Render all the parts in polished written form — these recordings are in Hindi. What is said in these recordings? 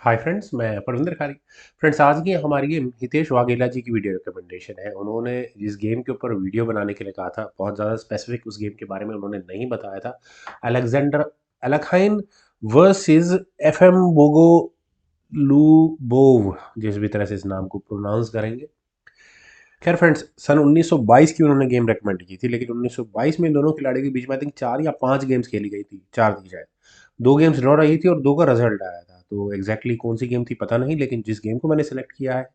हाय फ्रेंड्स, मैं परविंदर खारी। फ्रेंड्स, आज की हमारी गेम हितेश वाघेला जी की वीडियो रिकमेंडेशन है। उन्होंने इस गेम के ऊपर वीडियो बनाने के लिए कहा था। बहुत ज़्यादा स्पेसिफिक उस गेम के बारे में उन्होंने नहीं बताया था। अलेक्जेंडर एलखाइन वर्सेस एफएम बोगो लूबोव, जिस भी तरह से इस नाम को प्रोनाउंस करेंगे। खैर फ्रेंड्स, सन 1922 की उन्होंने गेम रेकमेंड की थी, लेकिन 1922 में इन दोनों खिलाड़ियों के बीच में आई थिंक 4 या 5 गेम्स खेली गई थी, 4 थी शायद। 2 गेम्स ड्रॉ रही थी और 2 का रिजल्ट आया था। तो एग्जैक्टली कौन सी गेम थी पता नहीं, लेकिन जिस गेम को मैंने सेलेक्ट किया है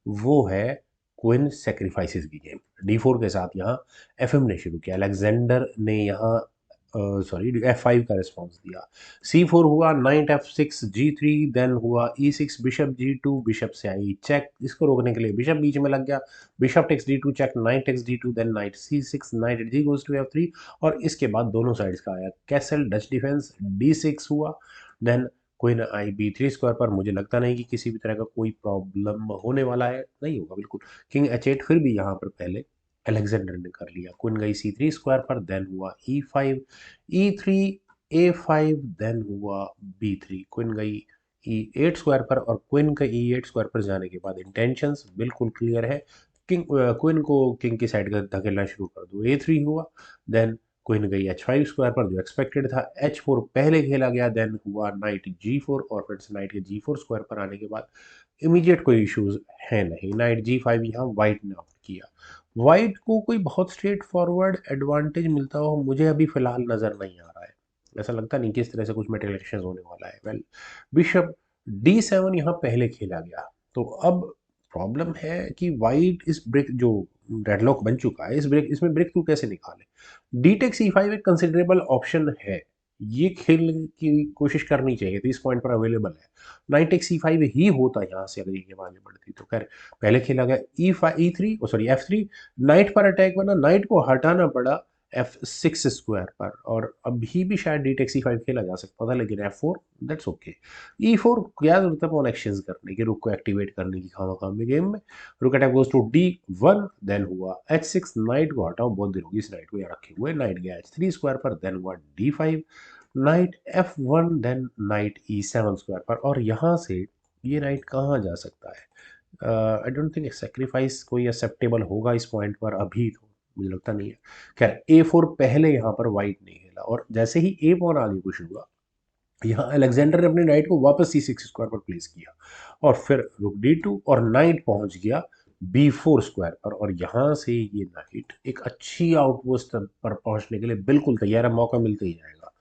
वो है क्वीन सेक्रीफाइसेस की गेम। D4 के साथ यहाँ एफएम ने शुरू किया। अलेक्जेंडर ने यहाँ सॉरी F5 का रिस्पॉन्स दिया। C4 हुआ, नाइट F6, G3, देन हुआ E6, बिशप G2, बिशप से आई चेक। इसको रोकने के लिए बिशप बीच में लग गया। Bishop takes D2 check, knight takes D2, then knight C6, knight G goes to F3। और इसके बाद दोनों साइड्स का आया कैसल डच डिफेंस। D6 हुआ, देन क्वीन आई B3 स्क्वायर पर। मुझे लगता नहीं कि किसी भी तरह का कोई प्रॉब्लम होने वाला है, नहीं होगा बिल्कुल। किंग H8, फिर भी यहाँ पर पहले अलेक्जेंडर ने कर लिया। क्वीन गई C3 स्क्वायर पर, देन हुआ E5, E3, A5, देन हुआ B3। क्वीन गई E8 स्क्वायर पर, और क्वीन का E8 स्क्वायर पर जाने के बाद इंटेंशंस बिल्कुल क्लियर है। किंग क्वीन को किंग की साइड का धकेलना शुरू कर दो। A3 हुआ, देन क्वीन गई H5 स्क्वायर पर, जो एक्सपेक्टेड था। H4 पहले खेला गया, देन हुआ नाइट G4, और फिर से नाइट के G4 स्क्वायर पर आने के बाद इमीडिएट कोई इश्यूज है नहीं। नाइट G5 यहाँ वाइट ने ऑप्ट किया। वाइट को कोई बहुत स्ट्रेट फॉरवर्ड एडवांटेज मिलता हो मुझे अभी फिलहाल नज़र नहीं आ रहा है। ऐसा लगता नहीं कि इस तरह से कुछ मेटल एक्सचेंज होने वाला है। वेल, बिशप D7 यहाँ पहले खेला गया। तो अब प्रॉब्लम है कि वाइट इस ब्रेक जो डेडलॉक बन चुका है, इस ब्रेक इसमें ब्रेक थ्रू कैसे निकाले। डी टेक C5 एक कंसिडरेबल ऑप्शन है। ये खेलने की कोशिश करनी चाहिए थी, इस पॉइंट पर अवेलेबल है। नाइट टेक C5 ही होता यहाँ से अगर ये गेम आगे बढ़ती तो। खैर, पहले खेला गया E5, E3, sorry F3। Night पर अटैक बना, नाइट को हटाना पड़ा F6 स्क्वायर पर, और अभी भी शायद डी टेक C5 खेला जा सकता था, लेकिन F4 दैट्स ओके। E4 क्या जरूरत है पॉन एक्सचेंज करने की, रुक को एक्टिवेट करने की खामा में गेम में। रुक attack goes to D1, then हुआ H6, नाइट को हटाओ, बहुत देर होगी इस नाइट को यहाँ रखे हुए। नाइट गया H3 स्क्वायर पर, देन हुआ D5, night F1, then night E7 square पर। और यहाँ से ये नाइट कहाँ जा सकता है? आई डोंट थिंक सेक्रीफाइस कोई एक्सेप्टेबल होगा इस पॉइंट पर अभी, तो मुझे लगता नहीं है। खैर, A4 पहले यहाँ पर वाइट नहीं खेला, और जैसे ही ए पॉन आगे कुछ हुआ, यहाँ अलेक्जेंडर ने अपने नाइट को वापस C6 स्क्वायर पर प्लेस किया, और फिर रुक D2, और नाइट पहुंच गया B4 स्क्वायर पर। और यहाँ से ये नाइट एक अच्छी आउटपोस्ट पर पहुंचने के लिए बिल्कुल तैयार है, मौका मिलते ही जाएगा।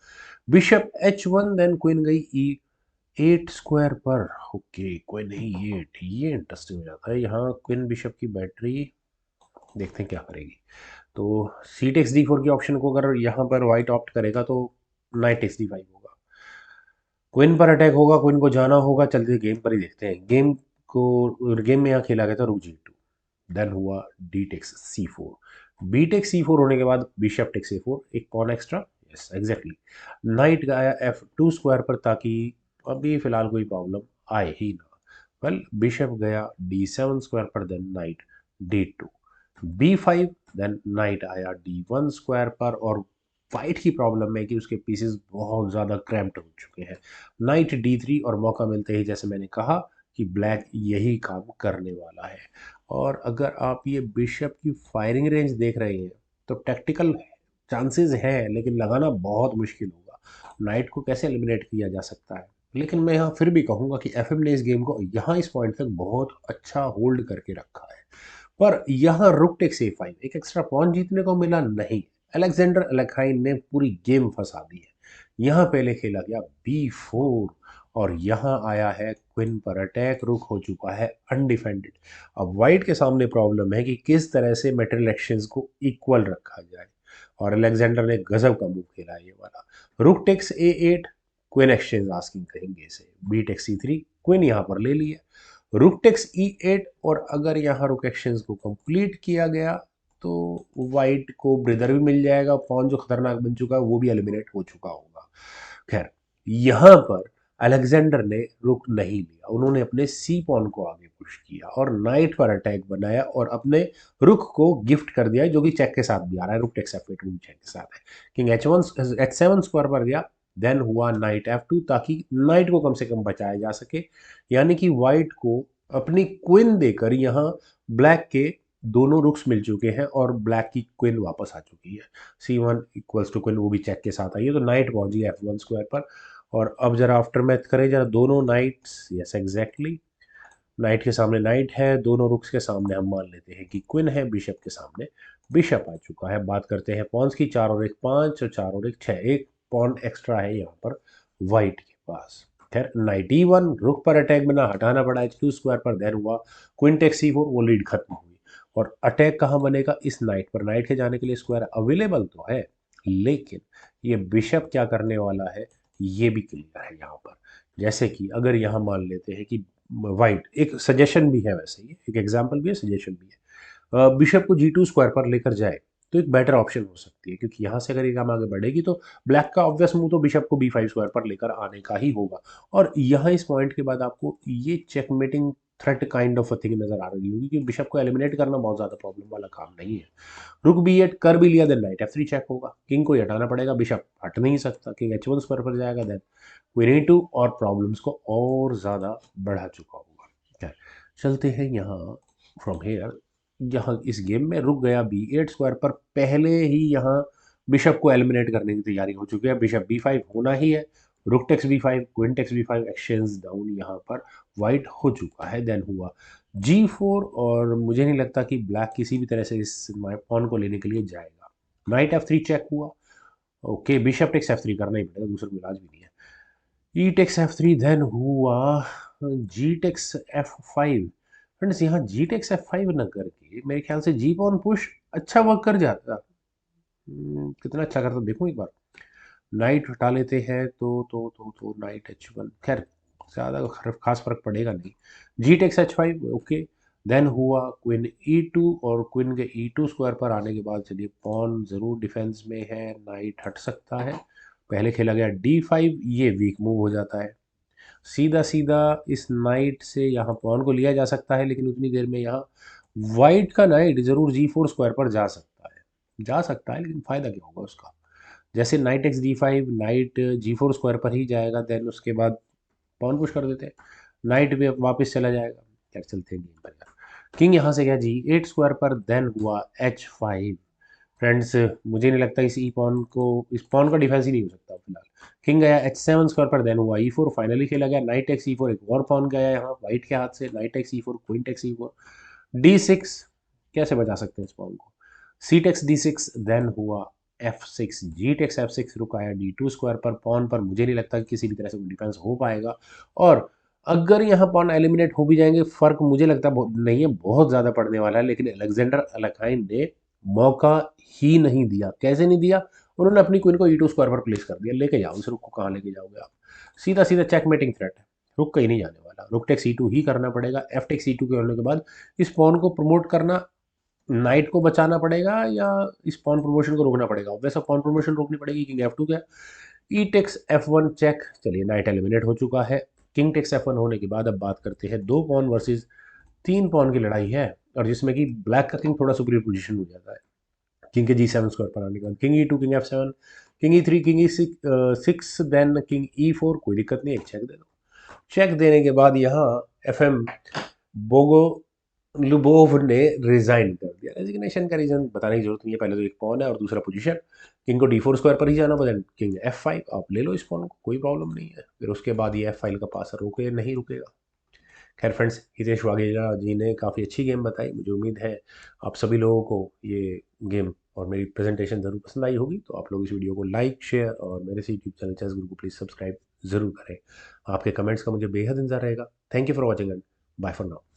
बिशप H1, देन क्वीन गई E8 स्क्वायर पर। ओके, क्वीन E8, ये इंटरेस्टिंग हो जाता है। यहाँ क्वीन बिशप की बैटरी, देखते हैं क्या करेगी। तो सी टेक्स D4 की ऑप्शन को अगर यहाँ पर वाइट ऑप्ट करेगा तो नाइट टेक्स D5 होगा। क्वीन पर अटैक होगा, क्वीन को जाना होगा। चलते गेम पर ही देखते हैं। गेम में यहाँ खेला गया था रुक G2, देन हुआ D takes C4। B takes C4 होने के बाद बिशप टेक्स A4, एक pawn extra. Yes exactly. Knight गया F2 स्क्वायर पर, ताकि अभी फिलहाल कोई प्रॉब्लम आए ही ना। वेल, बिशप गया D7 स्क्वायर पर, then night D2, B5, then night आया D1 स्क्वायर पर। और वाइट की प्रॉब्लम है कि उसके पीसेस बहुत ज़्यादा क्रैम्प्ड हो चुके हैं। नाइट D3, और मौका मिलते ही जैसे मैंने कहा कि ब्लैक यही काम करने वाला है। और अगर आप ये बिशप की फायरिंग रेंज देख रहे हैं तो टैक्टिकल चांसेस हैं, लेकिन लगाना बहुत मुश्किल होगा। नाइट को कैसे एलिमिनेट किया जा सकता है। लेकिन मैं यहाँ फिर भी कहूँगा कि एफएम ने इस गेम को यहाँ इस पॉइंट तक बहुत अच्छा होल्ड करके रखा है। पर यहाँ रुक टेक C5, एक एक्स्ट्रा पॉन जीतने को मिला नहीं। अलेक्जेंडर एलेखाइन ने पूरी गेम फंसा दी है। यहाँ पहले खेला गया B4, और यहाँ आया है क्वीन पर अटैक। रुक हो चुका है अनडिफेंडेड। अब वाइट के सामने प्रॉब्लम है कि किस तरह से मेटल एक्सचेंज को इक्वल रखा जाए, और अलेक्जेंडर ने गजब का मूव खेला है ये वाला। Rook takes A8, queen exchange asking कहेंगे इसे। बी टेक्स C3, क्वीन यहाँ पर ले लिया। रुक टेक्स E8, और अगर यहाँ रुक एक्सचेंज को कंप्लीट किया गया तो वाइट को ब्रिदर भी मिल जाएगा। पॉन जो खतरनाक बन चुका है वो भी एलिमिनेट हो चुका होगा। खैर, यहाँ पर अलेक्जेंडर ने रुक नहीं लिया, उन्होंने अपने सी पॉन को आगे पुश किया और नाइट पर अटैक बनाया, और अपने रुक को गिफ्ट कर दिया, जो कि चेक के साथ भी आ रहा है। रुक टेक्स F8 रुक चेक के साथ है। किंग H1, H7 स्क्वायर पर गया, देन हुआ नाइट F2 ताकि नाइट को कम से कम बचाया जा सके, यानी कि वाइट को अपनी क्वीन देकर यहाँ ब्लैक के दोनों रुक्स मिल चुके हैं और ब्लैक की क्वीन वापस आ चुकी है। C1 इक्वल्स टू क्वीन वो भी चेक के साथ आई है, तो नाइट पहुंची है F1 स्क्वायर पर। और अब जरा आफ्टर मैथ करें जरा दोनों नाइट्स, यस एग्जैक्टली, नाइट के सामने नाइट है, दोनों रुक्स के सामने हम मान लेते हैं कि क्वीन है, बिशप के सामने बिशप आ चुका है। बात करते हैं पॉन्स की, 4 और 1 5 और 4 और 1 6, एक पॉन एक्स्ट्रा है यहाँ पर वाइट के पास। खैर नाइट E1 रुक पर अटैक बना, हटाना पड़ा H2 स्क्वायर पर, देन हुआ क्वीन टेक C4, वो लीड खत्म हुई। और अटैक कहाँ बनेगा, इस नाइट पर। नाइट के जाने के लिए स्क्वायर अवेलेबल तो है, लेकिन ये बिशप क्या करने वाला है ये भी क्लियर है यहाँ पर। जैसे कि अगर यहाँ मान लेते हैं कि वाइट, एक सजेशन भी है वैसे, ये एक एग्जांपल भी है, सजेशन भी है, बिशप को G2 स्क्वायर पर लेकर जाए तो एक बेटर ऑप्शन हो सकती है, क्योंकि यहाँ से अगर ये काम आगे बढ़ेगी तो ब्लैक का ऑब्वियस मूव तो बिशप को B5 स्क्वायर पर लेकर आने का ही होगा। और यहाँ इस पॉइंट के बाद आपको ये checkmating threat kind of a thing नजर आ रही होगी कि बिशप को एलिमिनेट करना बहुत ज़्यादा प्रॉब्लम वाला काम नहीं है। रुक B8 कर भी लिया, देन नाइट F3 चेक होगा, किंग को ही हटाना पड़ेगा, बिशप हट नहीं सकता, किंग H1 स्क्वायर पर जाएगा, देन क्वीन E2 और प्रॉब्लम्स को और ज़्यादा बढ़ा चुका होगा। क्या चलते हैं यहाँ फ्रॉम हेयर, यहाँ इस गेम में रुक गया B8 स्क्वायर पर, पहले ही यहाँ बिशप को एलिमिनेट करने की तैयारी हो चुकी है, बिशप B5 होना ही है, rook takes B5, queen takes B5, exchange down यहाँ पर वाइट हो चुका है। देन हुआ G4 और मुझे नहीं लगता कि ब्लैक किसी भी तरह से इस पॉन को लेने के लिए जाएगा। नाइट F3 चेक हुआ, ओके बिशप टेक्स F3 करना ही पड़ेगा, दूसरा कोई इलाज भी नहीं है। ई टेक्स F3, देन हुआ जी टेक्स F5। फ्रेंड्स यहाँ जी टेक्स F5 न करके मेरे ख्याल से जी पॉन पुश अच्छा वर्क कर जाता। कितना अच्छा करता देखो एक बार, नाइट हटा लेते हैं तो नाइट H1, खैर ज़्यादा खास फर्क पड़ेगा नहीं। जी टेक्स H5, ओके। देन हुआ क्वीन E2 और क्वीन के E2 स्क्वायर पर आने के बाद चलिए पॉन ज़रूर डिफेंस में है, नाइट हट सकता है। पहले खेला गया D5, ये वीक मूव हो जाता है। सीधा सीधा इस नाइट से यहाँ पॉन को लिया जा सकता है, लेकिन उतनी देर में यहाँ वाइट का नाइट जरूर G4 स्क्वायर पर जा सकता है, जा सकता है, लेकिन फायदा क्या होगा उसका। जैसे night x D5, night G4 square पर ही जाएगा, देन उसके बाद पॉन पुश कर देते हैं, नाइट भी वापस चला जाएगा। क्या चलते हैं गेम पर यार, किंग यहाँ से गया G8 स्क्वायर पर, देन हुआ H5। फ्रेंड्स मुझे नहीं लगता इस इस पॉन का डिफेंस ही नहीं हो सकता फिलहाल। किंग गया H7 स्क्वायर पर, देन हुआ E4, फाइनली खेला गया नाइट एक्स E4, एक और पॉन गया यहाँ वाइट के हाथ से, night x E4, queen takes E4, D6, कैसे बचा सकते हैं इस पॉन को, C टेक्स D6, देन हुआ F6, G टेक्स F6, रुकाया D2 स्क्वायर पर, पॉन पर मुझे नहीं लगता कि किसी भी तरह से डिफेंस हो पाएगा। और अगर यहाँ पॉन एलिमिनेट हो भी जाएंगे, फर्क मुझे लगता नहीं है बहुत ज़्यादा पड़ने वाला है, लेकिन अलेक्जेंडर अलेखाइन ने मौका ही नहीं दिया। कैसे नहीं दिया, उन्होंने अपनी क्वीन को E2 स्क्वायर पर प्लेस कर दिया, लेके जाओ इस रुक को, कहाँ लेके जाओगे आप, सीधा सीधा चेकमेटिंग थ्रेट है, रुक कहीं नहीं जाने वाला, रुक टेक्स E2 ही करना पड़ेगा। F टेक्स E2 के होने के बाद इस पॉन को प्रमोट करना, नाइट को बचाना पड़ेगा या इस पॉन प्रमोशन को रोकना पड़ेगा, वैसा पॉन प्रमोशन रोकनी पड़ेगी। किंग F2 क्या, ई टेक्स F1 चेक, चलिए नाइट एलिमिनेट हो चुका है। किंग टेक्स F1 होने के बाद अब बात करते हैं 2 पॉन वर्सेस 3 पॉन की लड़ाई है, और जिसमें कि ब्लैक का किंग थोड़ा सुपीरियर पोजीशन हो जाता है किंग के G7 स्क्वायर पर आने के बाद। King E2, king F7, king E3, king E6, then king E4, कोई दिक्कत नहीं, एक चेक दे दो। चेक देने के बाद यहाँ FM बोगो लुबोव ने रिजाइन कर दिया। रेजिग्नेशन का रीजन बताने की जरूरत नहीं है, पहले तो एक पॉन है और दूसरा पोजीशन, किंग को D4 स्क्वायर पर ही जाना, बदन किंग F5, आप ले लो इस पॉन को, कोई प्रॉब्लम नहीं है। फिर उसके बाद ये F फाइल का पासर रुके नहीं रुकेगा। खैर फ्रेंड्स, हितेश वाघेला जी ने काफ़ी अच्छी गेम बताई, मुझे उम्मीद है आप सभी लोगों को ये गेम और मेरी प्रेजेंटेशन ज़रूर पसंद आई होगी। तो आप लोग इस वीडियो को लाइक, शेयर और मेरे से यूट्यूब चैनल चेस गुरु को प्लीज़ सब्सक्राइब ज़रूर करें। आपके कमेंट्स का मुझे बेहद इंतजार रहेगा। Thank you for watching and bye for now.